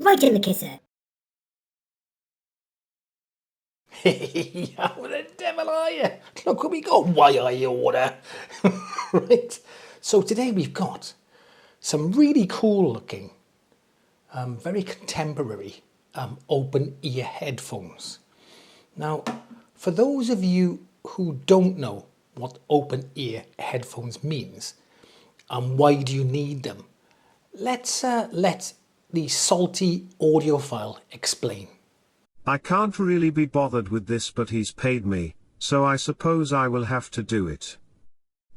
right in the kisser. Hey, how the devil are you? Look what we got. Why are you order? Right. So today we've got some really cool looking, very contemporary open ear headphones. Now, for those of you who don't know what open ear headphones means and why do you need them, let's let the salty audiophile explain. I can't really be bothered with this, but he's paid me, so I suppose I will have to do it.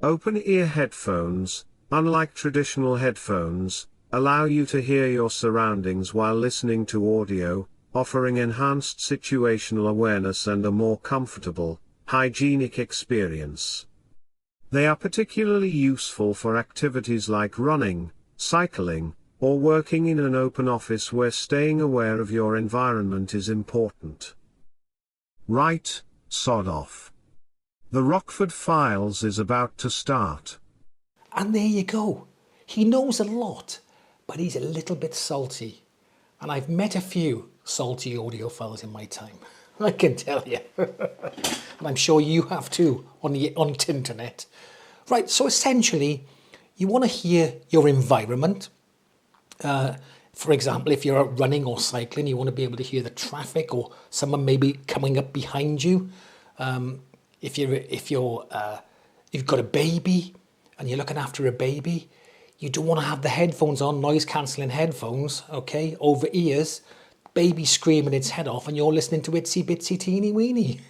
Open-ear headphones, unlike traditional headphones, allow you to hear your surroundings while listening to audio, offering enhanced situational awareness and a more comfortable, hygienic experience. They are particularly useful for activities like running, cycling, or working in an open office where staying aware of your environment is important. Right, sod off. The Rockford Files is about to start. And there you go. He knows a lot, but he's a little bit salty. And I've met a few salty audiophiles in my time, I can tell you. And I'm sure you have too on the internet. Right, so essentially, you want to hear your environment. For example, if you're out running or cycling, you want to be able to hear the traffic or someone maybe coming up behind you. If you've got a baby and you're looking after a baby, you don't want to have the headphones on, noise cancelling headphones, okay, over ears, baby screaming its head off and you're listening to Itsy Bitsy Teeny Weeny.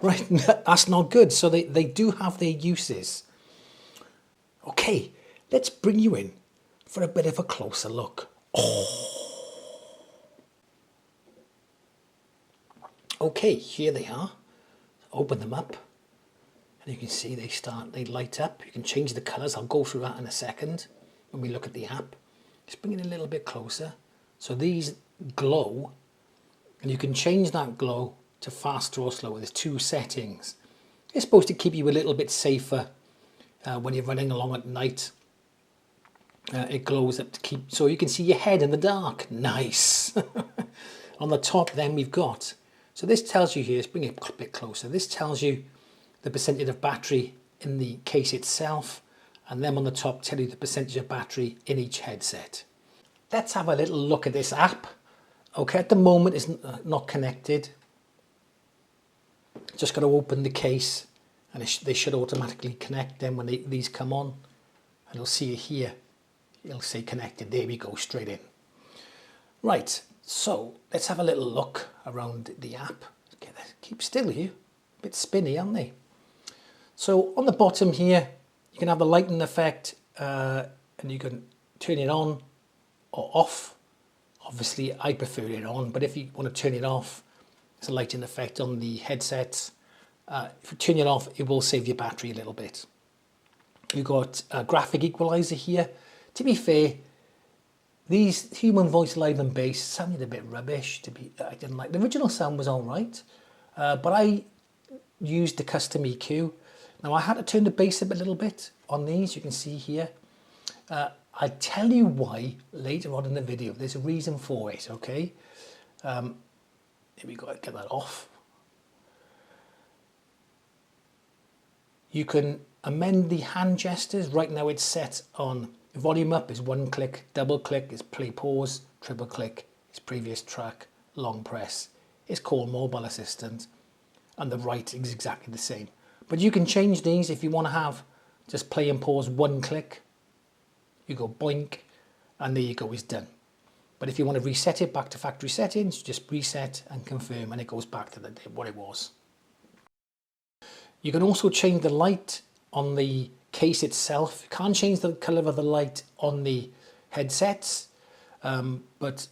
Right, that's not good. So they do have their uses. Okay, let's bring you in for a bit of a closer look. Oh. Okay, here they are. Open them up. And you can see they light up. You can change the colours. I'll go through that in a second when we look at the app. Just bring it a little bit closer. So these glow, and you can change that glow to faster or slower. There's two settings. It's supposed to keep you a little bit safer when you're running along at night. It glows up to keep, so you can see your head in the dark. Nice. On the top then we've got, so this tells you here, let's bring it a bit closer. This tells you the percentage of battery in the case itself, and then on the top tell you the percentage of battery in each headset. Let's have a little look at this app. Okay, at the moment it's not connected. Just got to open the case and they should automatically connect then when these come on. And you'll see it here. It'll say connected. There we go, straight in. Right, so let's have a little look around the app. Okay, keep still here. A bit spinny, aren't they? So on the bottom here, you can have the lighting effect and you can turn it on or off. Obviously, I prefer it on, but if you want to turn it off, it's a lighting effect on the headsets. If you turn it off, it will save your battery a little bit. You've got a graphic equalizer here. To be fair, these human voice live and bass sounded a bit rubbish. I didn't like the original sound was all right, but I used the custom EQ. Now I had to turn the bass up a little bit on these. You can see here. I'll tell you why later on in the video. There's a reason for it. Okay. Here we go, get that off. You can amend the hand gestures. Right now it's set on volume up is one click, double click is play pause, triple click is previous track, long press. It's called mobile assistant, and the right is exactly the same. But you can change these if you want to have just play and pause one click. You go boink, and there you go, it's done. But if you want to reset it back to factory settings, just reset and confirm and it goes back to what it was. You can also change the light on the case itself. You can't change the colour of the light on the headsets, but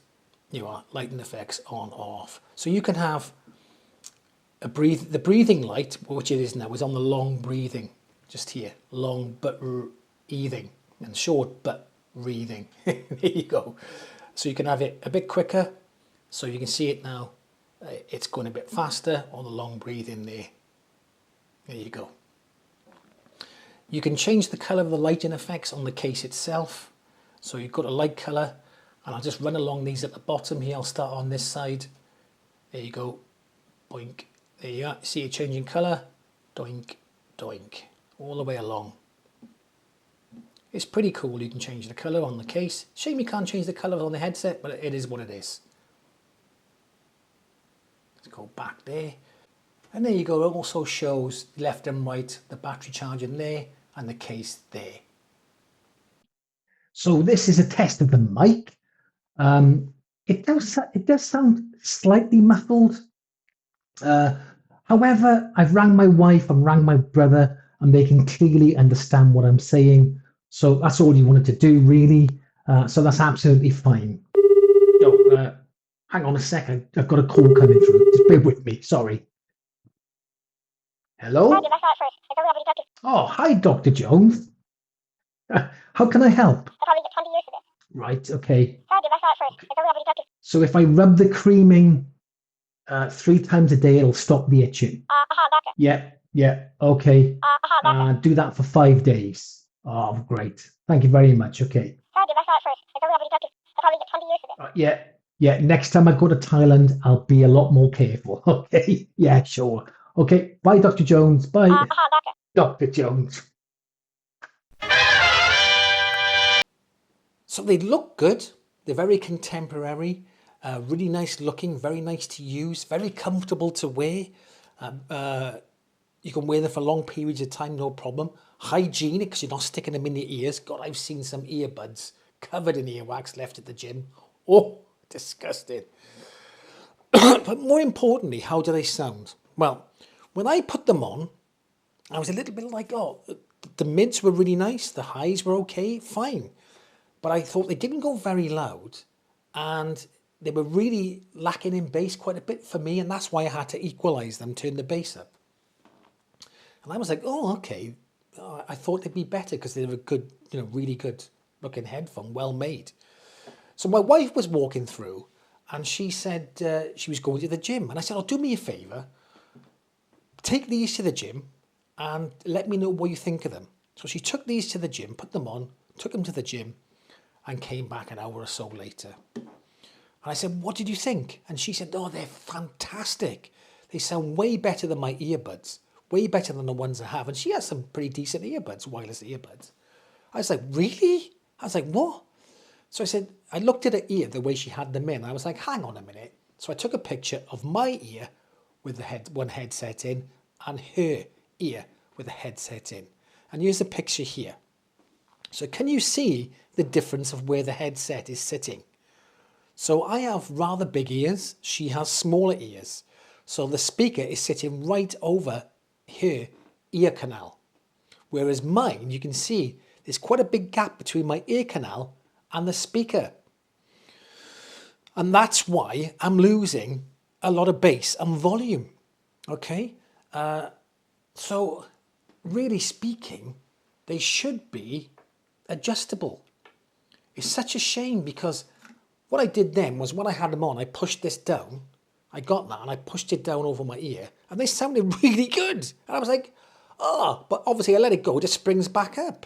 you are lighting effects on or off. So you can have the breathing light, which it is now, is on the long breathing, just here, long but breathing, and short but breathing. There you go. So you can have it a bit quicker, so you can see it now. It's going a bit faster, or the long breathing there. There you go. You can change the colour of the lighting effects on the case itself. So you've got a light colour, and I'll just run along these at the bottom here. I'll start on this side. There you go. Boink. There you are. See it changing colour. Doink, doink. All the way along. It's pretty cool. You can change the colour on the case. Shame you can't change the colour on the headset, but it is what it is. Let's go back there. And there you go. It also shows left and right, the battery charging there and the case there. So this is a test of the mic. It does sound slightly muffled. However, I've rang my wife and rang my brother, and they can clearly understand what I'm saying. So that's all you wanted to do, really. So that's absolutely fine. Oh, hang on a second. I've got a call coming through. Just bear with me. Sorry. Hello? Oh, hi, Dr. Jones. How can I help? Right, okay. So if I rub the creaming 3 times a day, it'll stop the itching. Yeah, okay. Do that for 5 days. Oh, great. Thank you very much. Okay. Yeah. Next time I go to Thailand, I'll be a lot more careful. Okay. Yeah, sure. Okay. Bye, Dr. Jones. Bye. Dr. Jones. So they look good. They're very contemporary, really nice looking, very nice to use, very comfortable to wear. You can wear them for long periods of time, no problem. Hygienic, because you're not sticking them in your ears. God, I've seen some earbuds covered in earwax left at the gym. Oh, disgusting. But more importantly, how do they sound? Well, when I put them on, I was a little bit like, oh, the mids were really nice. The highs were okay, fine. But I thought they didn't go very loud, and they were really lacking in bass quite a bit for me, and that's why I had to equalize them, turn the bass up. And I was like, oh, okay. I thought they'd be better because they were good, really good looking headphone, well made. So my wife was walking through, and she said she was going to the gym. And I said, oh, do me a favour. Take these to the gym and let me know what you think of them. So she took these to the gym, put them on, took them to the gym, and came back an hour or so later. And I said, what did you think? And she said, oh, they're fantastic. They sound way better than my earbuds, way better than the ones I have. And she has some pretty decent earbuds, wireless earbuds. I was like, really? I was like, what? So I said, I looked at her ear the way she had them in. I was like, hang on a minute. So I took a picture of my ear with one headset in and her ear with a headset in. And here's the picture here. So can you see the difference of where the headset is sitting? So I have rather big ears. She has smaller ears. So the speaker is sitting right over her ear canal. Whereas mine, you can see there's quite a big gap between my ear canal and the speaker. And that's why I'm losing a lot of bass and volume. Okay? So really speaking, they should be adjustable. It's such a shame because what I did then was when I had them on, I pushed this down. I got that and I pushed it down over my ear and they sounded really good. And I was like, oh, but obviously I let it go, it just springs back up.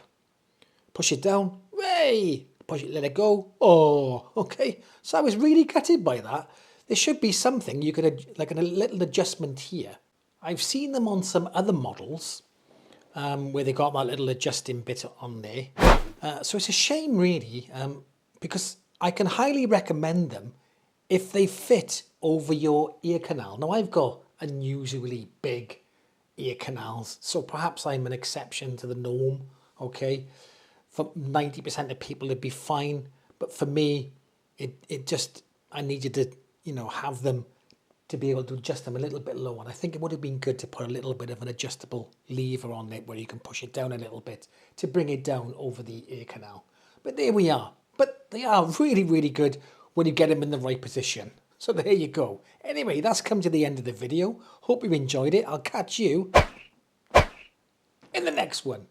Push it down, way, push it, let it go. Oh, okay. So I was really gutted by that. There should be something you could, like a little adjustment here. I've seen them on some other models where they got that little adjusting bit on there. So it's a shame really, because I can highly recommend them if they fit over your ear canal. Now I've got unusually big ear canals, so perhaps I'm an exception to the norm, okay? For 90% of people it'd be fine, but for me, it just, I needed to, have them to be able to adjust them a little bit lower. And I think it would have been good to put a little bit of an adjustable lever on it where you can push it down a little bit to bring it down over the ear canal. But there we are. But they are really, really good when you get them in the right position. So there you go. Anyway, that's come to the end of the video. Hope you enjoyed it. I'll catch you in the next one.